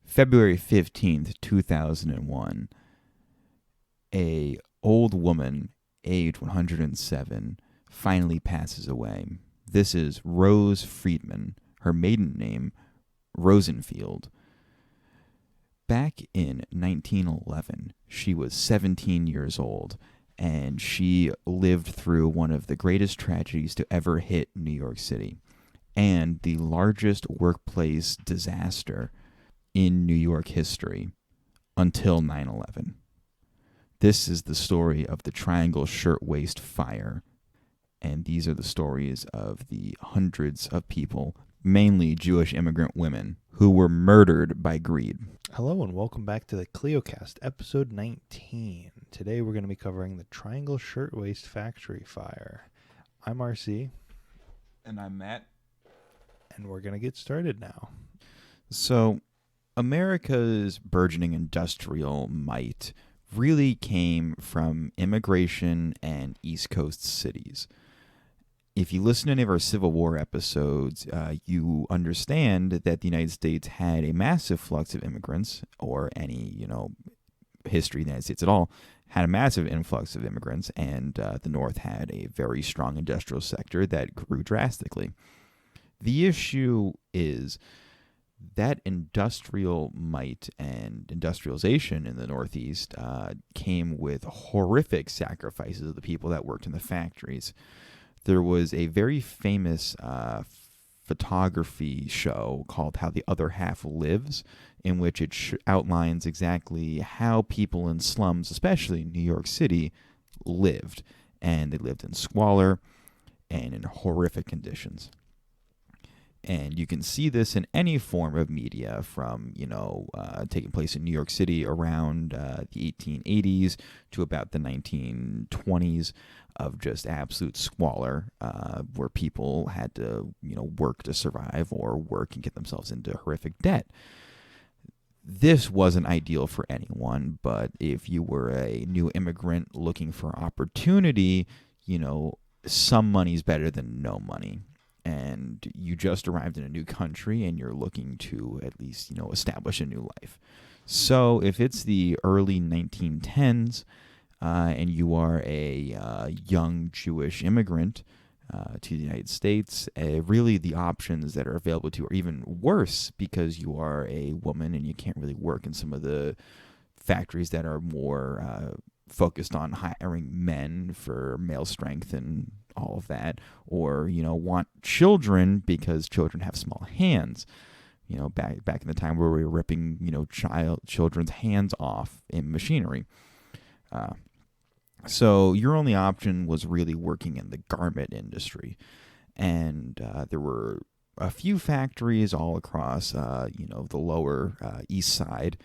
February 15th, 2001, a old woman, age 107, finally passes away. This is Rose Friedman, her maiden name, Rosenfield. Back in 1911, she was 17 years old, and she lived through one of the greatest tragedies to ever hit New York City, and the largest workplace disaster in New York history until 9/11. This is the story of the Triangle Shirtwaist Fire, and these are the stories of the hundreds of people, mainly Jewish immigrant women, who were murdered by greed. Hello and welcome back to the KleioCast, episode 19. Today we're going to be covering the Triangle Shirtwaist Factory Fire. I'm RC. And I'm Matt. And we're going to get started now. So, America's burgeoning industrial might really came from immigration and East Coast cities. If you listen to any of our Civil War episodes, you understand that the United States had a massive flux of immigrants, or any, history of the United States at all, had a massive influx of immigrants, and the North had a very strong industrial sector that grew drastically. The issue is that industrial might and industrialization in the Northeast came with horrific sacrifices of the people that worked in the factories. There was a very famous photography show called How the Other Half Lives, in which it outlines exactly how people in slums, especially in New York City, lived. And they lived in squalor and in horrific conditions. And you can see this in any form of media, from, taking place in New York City around the 1880s to about the 1920s, of just absolute squalor, where people had to, work to survive, or work and get themselves into horrific debt. This wasn't ideal for anyone, but if you were a new immigrant looking for opportunity, some money's better than no money. And you just arrived in a new country and you're looking to at least, establish a new life. So if it's the early 1910s and you are a young Jewish immigrant to the United States, really the options that are available to you are even worse, because you are a woman and you can't really work in some of the factories that are more focused on hiring men for male strength and all of that, or want children because children have small hands. Back in the time where we were ripping children's hands off in machinery. So your only option was really working in the garment industry, and there were a few factories all across the lower east side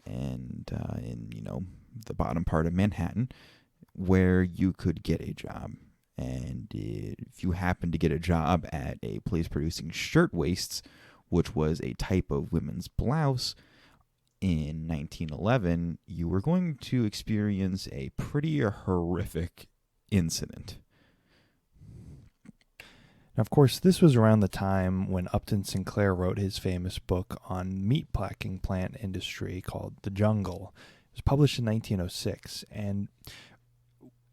and in the bottom part of Manhattan, where you could get a job. And if you happened to get a job at a place producing shirtwaists, which was a type of women's blouse, in 1911, you were going to experience a pretty horrific incident. Now, of course, this was around the time when Upton Sinclair wrote his famous book on meat packing plant industry called The Jungle. It was published in 1906, and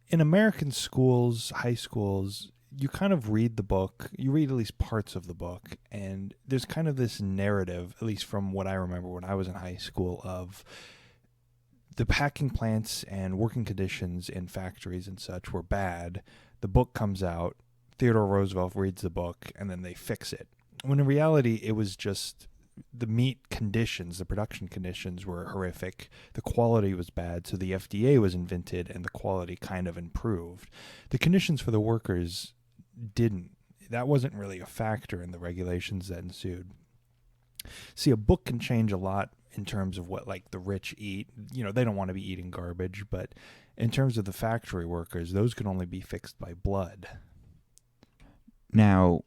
in American schools, high schools, you kind of read the book, you read at least parts of the book, and there's kind of this narrative, at least from what I remember when I was in high school, of the packing plants and working conditions in factories and such were bad. The book comes out, Theodore Roosevelt reads the book, and then they fix it. When in reality, it was just the meat conditions, the production conditions were horrific. The quality was bad, so the FDA was invented and the quality kind of improved. The conditions for the workers didn't. That wasn't really a factor in the regulations that ensued. See, a book can change a lot in terms of what, the rich eat. They don't want to be eating garbage, but in terms of the factory workers, those can only be fixed by blood. Now,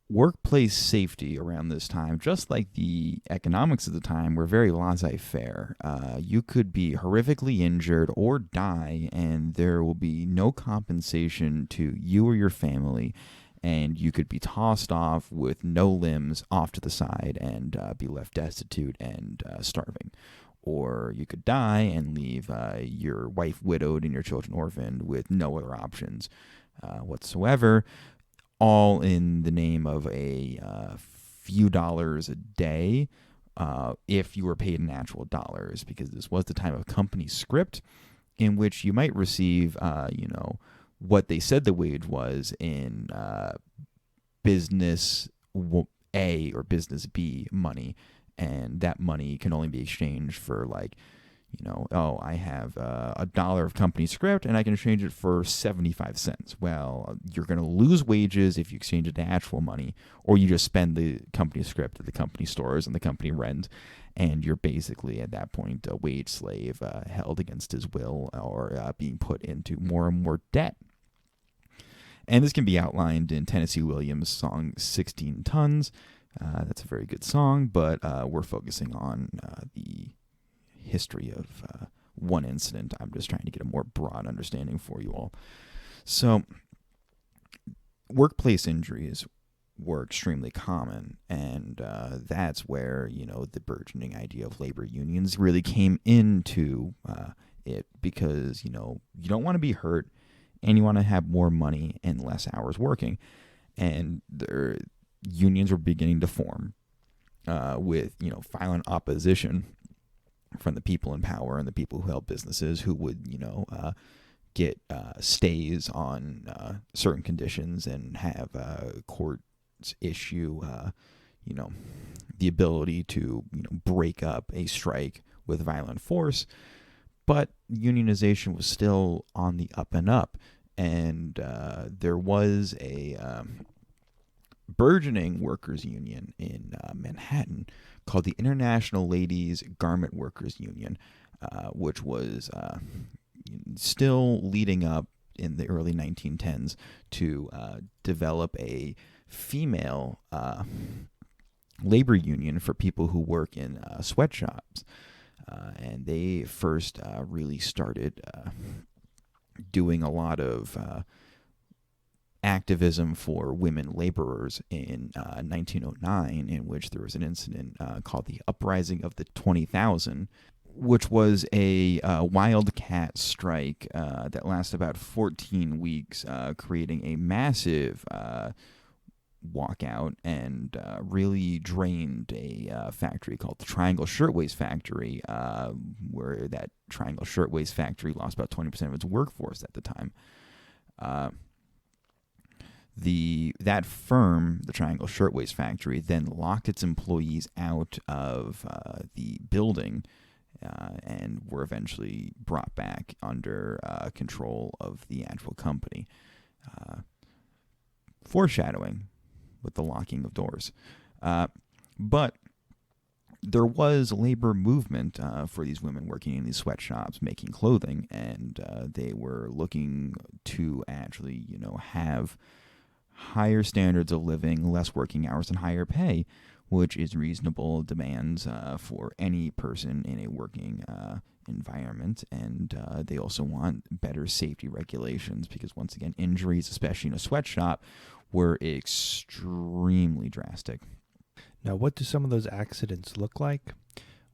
workplace safety around this time, just like the economics of the time, were very laissez-faire. You could be horrifically injured or die, and there will be no compensation to you or your family. and you could be tossed off with no limbs off to the side and be left destitute and starving. Or you could die and leave your wife widowed and your children orphaned with no other options whatsoever, all in the name of a few dollars a day if you were paid in actual dollars, because this was the time of company script, in which you might receive, what they said the wage was in business A or business B money, and that money can only be exchanged for I have $1 of company script and I can exchange it for 75 cents. Well, you're going to lose wages if you exchange it to actual money, or you just spend the company script at the company stores and the company rent, and you're basically at that point a wage slave held against his will, or being put into more and more debt. And this can be outlined in Tennessee Williams' song 16 Tons. That's a very good song, but we're focusing on the history of one incident. I'm just trying to get a more broad understanding for you all. So, workplace injuries were extremely common, and that's where, the burgeoning idea of labor unions really came into it, because, you don't want to be hurt, and you want to have more money and less hours working. And their unions were beginning to form with, violent opposition from the people in power and the people who held businesses, who would, get stays on certain conditions and have courts issue, the ability to, break up a strike with violent force. But unionization was still on the up and up, and there was a burgeoning workers' union in Manhattan called the International Ladies Garment Workers Union, which was still leading up in the early 1910s to develop a female labor union for people who work in sweatshops. And they first really started doing a lot of activism for women laborers in 1909, in which there was an incident called the Uprising of the 20,000, which was a wildcat strike that lasted about 14 weeks, creating a massive walkout, and really drained a factory called the Triangle Shirtwaist Factory, where that Triangle Shirtwaist Factory lost about 20% of its workforce at the time. That firm, the Triangle Shirtwaist Factory, then locked its employees out of the building, and were eventually brought back under control of the actual company. Foreshadowing with the locking of doors. But there was labor movement for these women working in these sweatshops making clothing, and they were looking to actually, have higher standards of living, less working hours, and higher pay, which is reasonable demands for any person in a working environment. And they also want better safety regulations, because once again, injuries, especially in a sweatshop, were extremely drastic. Now, what do some of those accidents look like?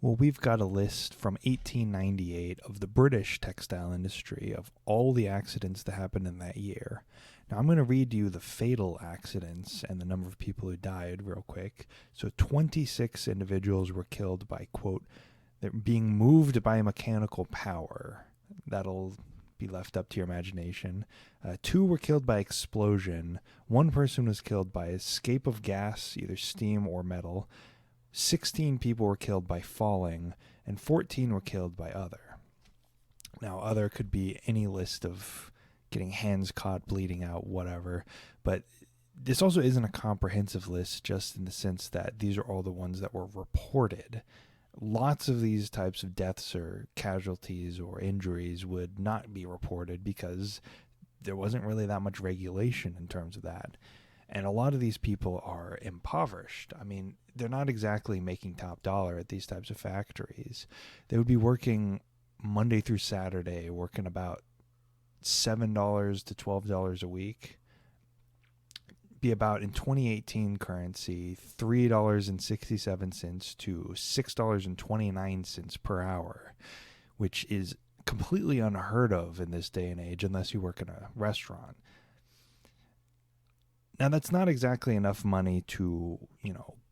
Well, we've got a list from 1898 of the British textile industry of all the accidents that happened in that year. Now, I'm going to read you the fatal accidents and the number of people who died real quick. So 26 individuals were killed by, quote, they're being moved by mechanical power. That'll be left up to your imagination. 2 were killed by explosion. 1 person was killed by escape of gas, either steam or metal. 16 people were killed by falling, and 14 were killed by other. Now, other could be any list of getting hands caught, bleeding out, whatever. But this also isn't a comprehensive list, just in the sense that these are all the ones that were reported. Lots of these types of deaths or casualties or injuries would not be reported because there wasn't really that much regulation in terms of that. And a lot of these people are impoverished. I mean, they're not exactly making top dollar at these types of factories. They would be working Monday through Saturday, working about $7 to $12 a week. be about, in 2018 currency, $3.67 to $6.29 per hour, which is completely unheard of in this day and age unless you work in a restaurant. Now, that's not exactly enough money to,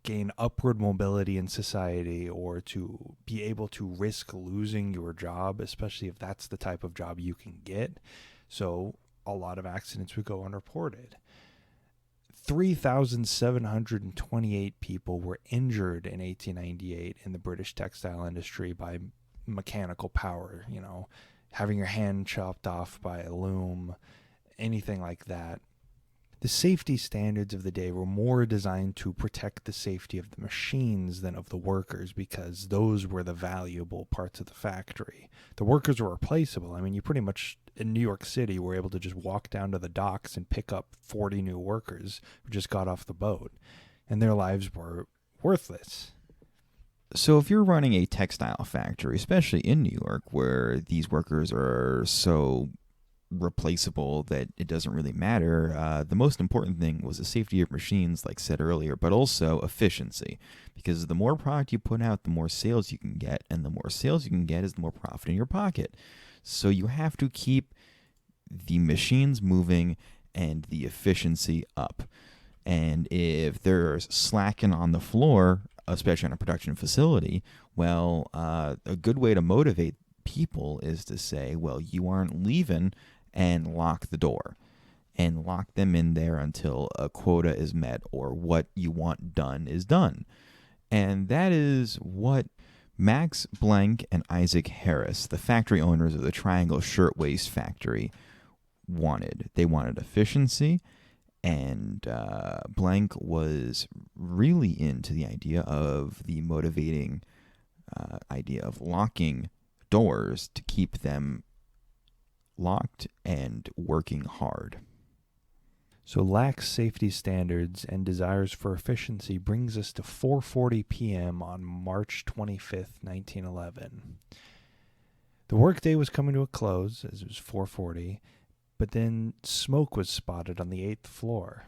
gain upward mobility in society or to be able to risk losing your job, especially if that's the type of job you can get. So a lot of accidents would go unreported. 3,728 people were injured in 1898 in the British textile industry by mechanical power, having your hand chopped off by a loom, anything like that. The safety standards of the day were more designed to protect the safety of the machines than of the workers, because those were the valuable parts of the factory. The workers were replaceable. I mean, you pretty much, in New York City, were able to just walk down to the docks and pick up 40 new workers who just got off the boat, and their lives were worthless. So if you're running a textile factory, especially in New York, where these workers are so replaceable that it doesn't really matter, the most important thing was the safety of machines, like said earlier, but also efficiency, because the more product you put out, the more sales you can get, and the more sales you can get is the more profit in your pocket. So you have to keep the machines moving and the efficiency up. And if there's slacking on the floor, especially on a production facility, well, a good way to motivate people is to say, well, you aren't leaving, and lock the door and lock them in there until a quota is met or what you want done is done. And that is what Max Blank and Isaac Harris, the factory owners of the Triangle Shirtwaist Factory, wanted. They wanted efficiency, and Blank was really into the idea of the motivating idea of locking doors to keep them locked and working hard. So lax safety standards and desires for efficiency brings us to 4:40 p.m. on March 25th, 1911. The workday was coming to a close as it was 4:40, but then smoke was spotted on the 8th floor.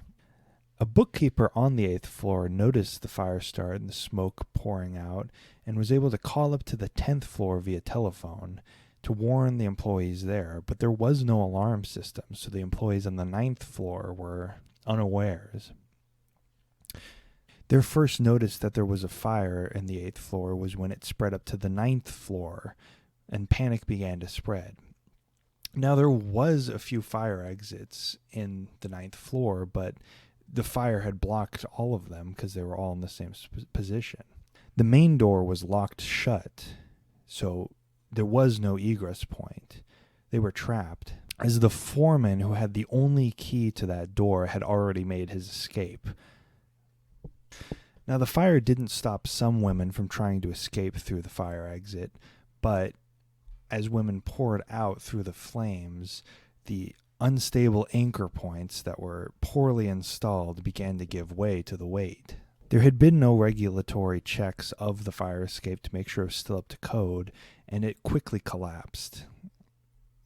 A bookkeeper on the 8th floor noticed the fire start and the smoke pouring out and was able to call up to the 10th floor via telephone to warn the employees there, but there was no alarm system, so the employees on the 9th floor were unawares. Their first notice that there was a fire in the 8th floor was when it spread up to the 9th floor, and panic began to spread. Now, there was a few fire exits in the 9th floor, but the fire had blocked all of them because they were all in the same position. The main door was locked shut, so there was no egress point. They were trapped, as the foreman, who had the only key to that door, had already made his escape. Now, the fire didn't stop some women from trying to escape through the fire exit, but as women poured out through the flames, the unstable anchor points that were poorly installed began to give way to the weight. There had been no regulatory checks of the fire escape to make sure it was still up to code, and it quickly collapsed,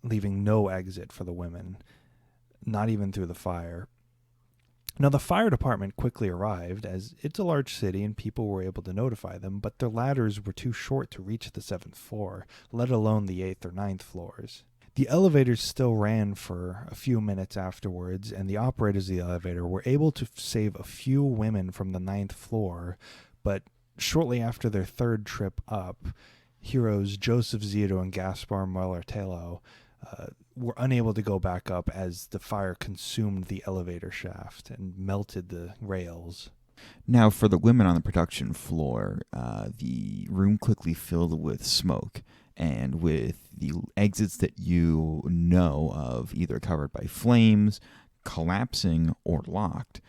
leaving no exit for the women, not even through the fire. Now, the fire department quickly arrived, as it's a large city and people were able to notify them, but their ladders were too short to reach the 7th floor, let alone the 8th or 9th floors. The elevators still ran for a few minutes afterwards, and the operators of the elevator were able to save a few women from the 9th floor, but shortly after their third trip up, heroes Joseph Zito and Gaspar Mueller-Tello were unable to go back up as the fire consumed the elevator shaft and melted the rails. Now, for the women on the production floor, the room quickly filled with smoke, and with the exits that you know of either covered by flames, collapsing, or locked,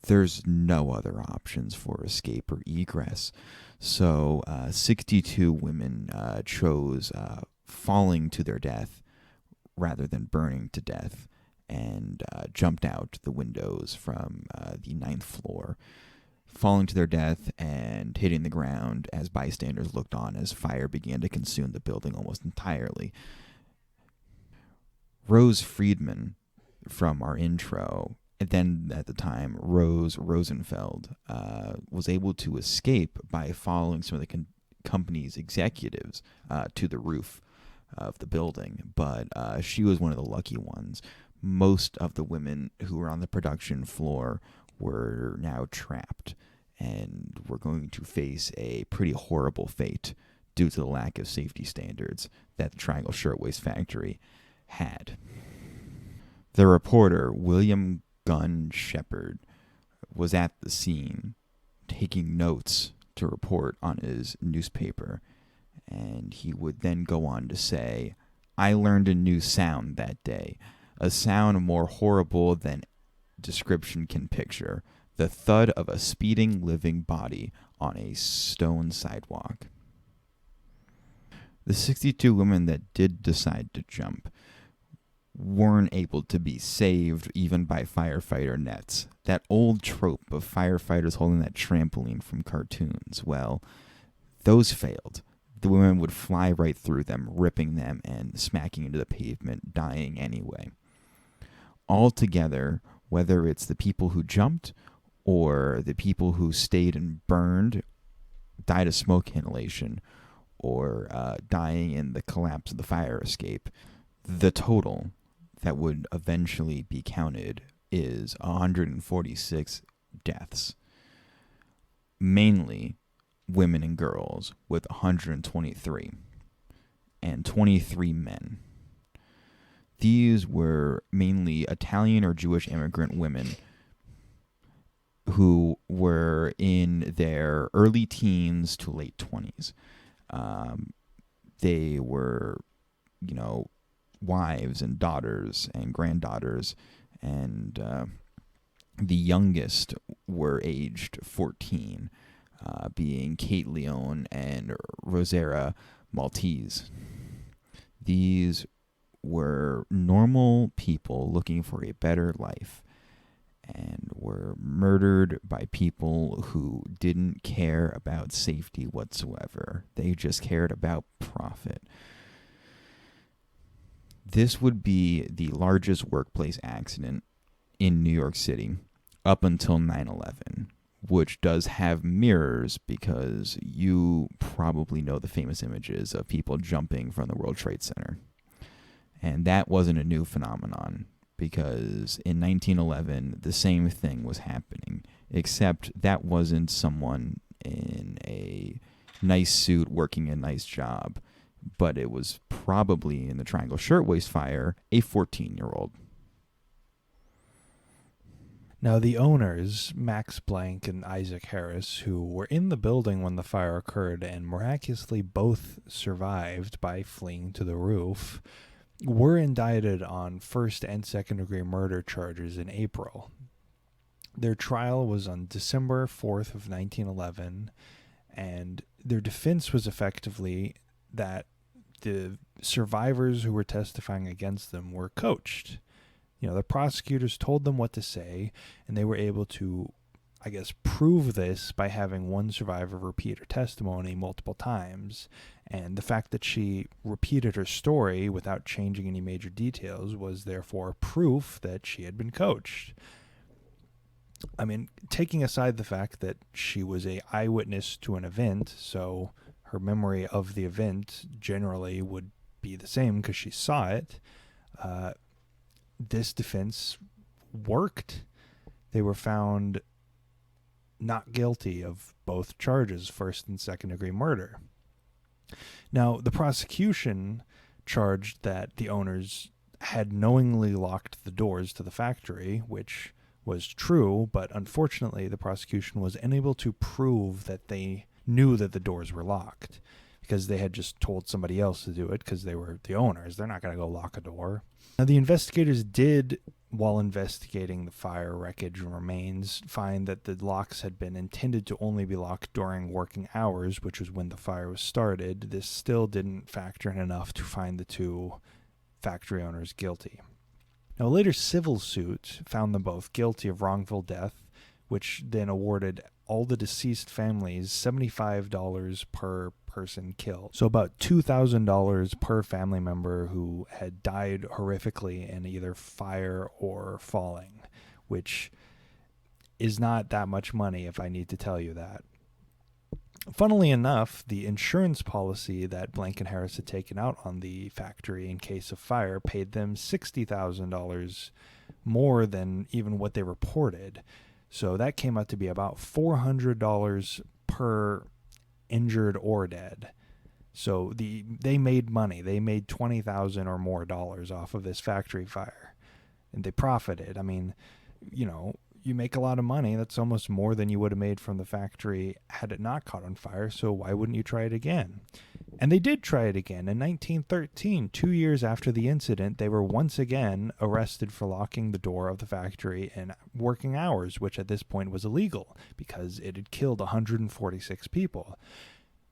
there's no other options for escape or egress. So 62 women chose falling to their death rather than burning to death, and jumped out the windows from the 9th floor, falling to their death and hitting the ground as bystanders looked on as fire began to consume the building almost entirely. Rose Friedman, from our intro, then at the time, Rose Rosenfeld, was able to escape by following some of the company's executives to the roof of the building. But she was one of the lucky ones. Most of the women who were on the production floor were now trapped and were going to face a pretty horrible fate due to the lack of safety standards that the Triangle Shirtwaist Factory had. The reporter, William Gunn Shepard, was at the scene taking notes to report on his newspaper, and he would then go on to say, "I learned a new sound that day, a sound more horrible than description can picture, the thud of a speeding living body on a stone sidewalk." The 62 women that did decide to jump weren't able to be saved even by firefighter nets. That old trope of firefighters holding that trampoline from cartoons, well, those failed. The women would fly right through them, ripping them and smacking into the pavement, dying anyway. Altogether, whether it's the people who jumped or the people who stayed and burned, died of smoke inhalation, or dying in the collapse of the fire escape, the total that would eventually be counted is 146 deaths, mainly women and girls, with 123, and 23 men. These were mainly Italian or Jewish immigrant women who were in their early teens to late 20s. They were, wives and daughters and granddaughters, and the youngest were aged 14, being Kate Leone and Rosera Maltese. These were normal people looking for a better life and were murdered by people who didn't care about safety whatsoever. They just cared about profit. This would be the largest workplace accident in New York City up until 9/11, which does have mirrors because you probably know the famous images of people jumping from the World Trade Center. And that wasn't a new phenomenon, because in 1911, the same thing was happening, except that wasn't someone in a nice suit working a nice job, but it was probably, in the Triangle Shirtwaist Fire, a 14-year-old. Now, the owners, Max Blank and Isaac Harris, who were in the building when the fire occurred and miraculously both survived by fleeing to the roof, were indicted on first and second degree murder charges in April. Their trial was on December 4th of 1911, and their defense was effectively that the survivors who were testifying against them were coached. The prosecutors told them what to say, and they were able to, prove this by having one survivor repeat her testimony multiple times. And the fact that she repeated her story without changing any major details was therefore proof that she had been coached. Taking aside the fact that she was an eyewitness to an event, so her memory of the event generally would be the same because she saw it, this defense worked. They were found not guilty of both charges, first and second degree murder. Now, the prosecution charged that the owners had knowingly locked the doors to the factory, which was true, but unfortunately the prosecution was unable to prove that they knew that the doors were locked, because they had just told somebody else to do it because they were the owners. They're not going to go lock a door. Now, the investigators did, while investigating the fire wreckage and remains, find that the locks had been intended to only be locked during working hours, which was when the fire was started. This still didn't factor in enough to find the two factory owners guilty. Now, a later civil suit found them both guilty of wrongful death, which then awarded all the deceased families $75 per person killed. So about $2,000 per family member who had died horrifically in either fire or falling, which is not that much money if I need to tell you that. Funnily enough, the insurance policy that Blank and Harris had taken out on the factory in case of fire paid them $60,000 more than even what they reported. So that came out to be about $400 per injured or dead. So they made money. They made $20,000 or more off of this factory fire, and they profited. I mean, you make a lot of money. That's almost more than you would have made from the factory had it not caught on fire. So why wouldn't you try it again? And they did try it again. In 1913, 2 years after the incident, they were once again arrested for locking the door of the factory in working hours, which at this point was illegal because it had killed 146 people.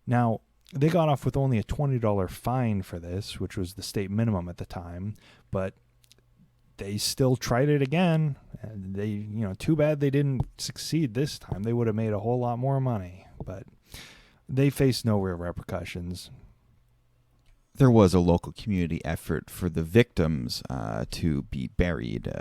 Now, they got off with only a $20 fine for this, which was the state minimum at the time, but they still tried it again, and they, too bad they didn't succeed this time. They would have made a whole lot more money, but they faced no real repercussions. There was a local community effort for the victims to be buried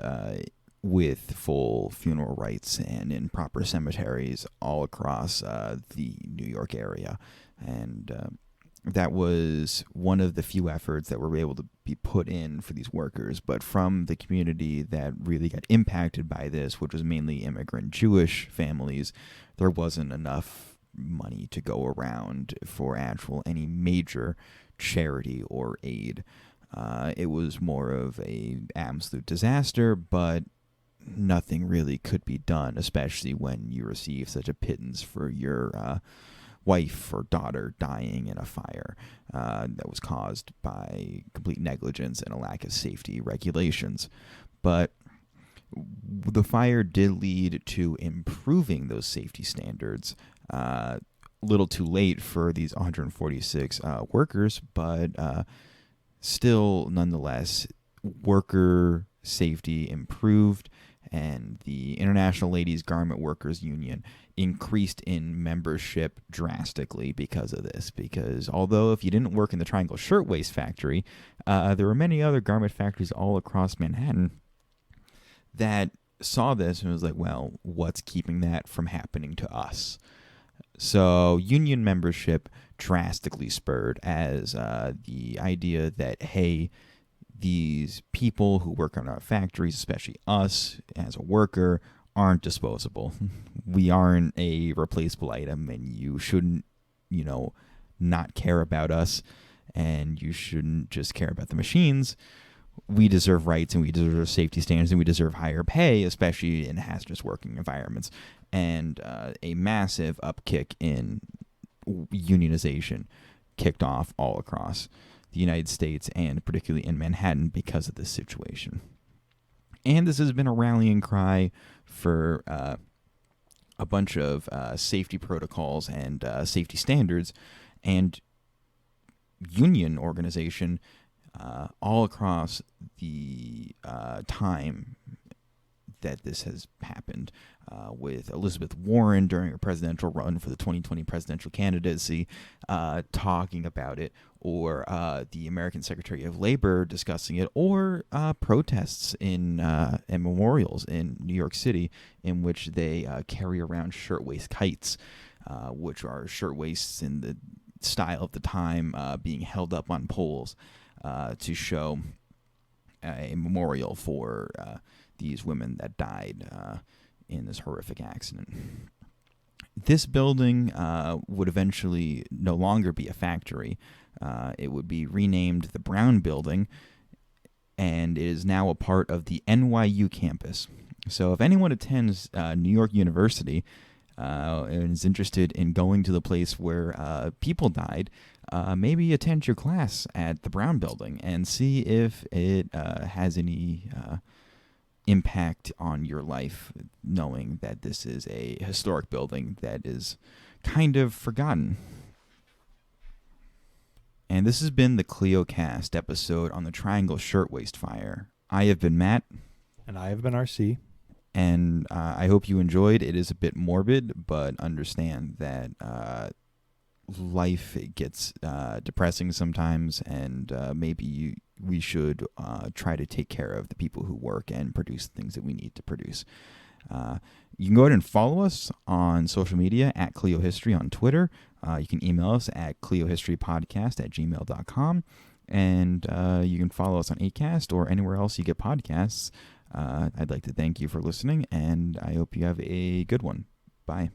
with full funeral rites and in proper cemeteries all across the New York area. And that was one of the few efforts that were able to be put in for these workers. But from the community that really got impacted by this, which was mainly immigrant Jewish families, there wasn't enough money to go around for any major charity or aid. It was more of a absolute disaster, but nothing really could be done, especially when you receive such a pittance for your wife or daughter dying in a fire that was caused by complete negligence and a lack of safety regulations. But the fire did lead to improving those safety standards. Little too late for these 146 workers, but still, nonetheless, worker safety improved, and the International Ladies Garment Workers Union increased in membership drastically because of this. Because although if you didn't work in the Triangle Shirtwaist Factory, there were many other garment factories all across Manhattan that saw this and was like, well, what's keeping that from happening to us? So union membership drastically spurred as the idea that, hey, these people who work on our factories, especially us as a worker, aren't disposable. We aren't a replaceable item, and you shouldn't, not care about us, and you shouldn't just care about the machines. We deserve rights, and we deserve safety standards, and we deserve higher pay, especially in hazardous working environments. And a massive upkick in unionization kicked off all across the United States, and particularly in Manhattan, because of this situation. And this has been a rallying cry for a bunch of safety protocols and safety standards and union organization all across the time that this has happened, with Elizabeth Warren during her presidential run for the 2020 presidential candidacy talking about it, or the American Secretary of Labor discussing it, or protests and memorials in New York City in which they carry around shirtwaist kites, which are shirtwaists in the style of the time, being held up on poles to show a memorial for these women that died in this horrific accident. This building would eventually no longer be a factory. It would be renamed the Brown Building, and it is now a part of the NYU campus. So if anyone attends New York University and is interested in going to the place where people died, maybe attend your class at the Brown Building and see if it has any impact on your life, knowing that this is a historic building that is kind of forgotten. And this has been the KleioCast episode on the Triangle Shirtwaist Fire. I have been Matt. And I have been RC. And I hope you enjoyed. It is a bit morbid, but understand that life gets depressing sometimes, and maybe we should try to take care of the people who work and produce things that we need to produce. You can go ahead and follow us on social media at Kleio History on Twitter. You can email us at kleiohistorypodcast@gmail.com. And you can follow us on Acast or anywhere else you get podcasts. I'd like to thank you for listening, and I hope you have a good one. Bye.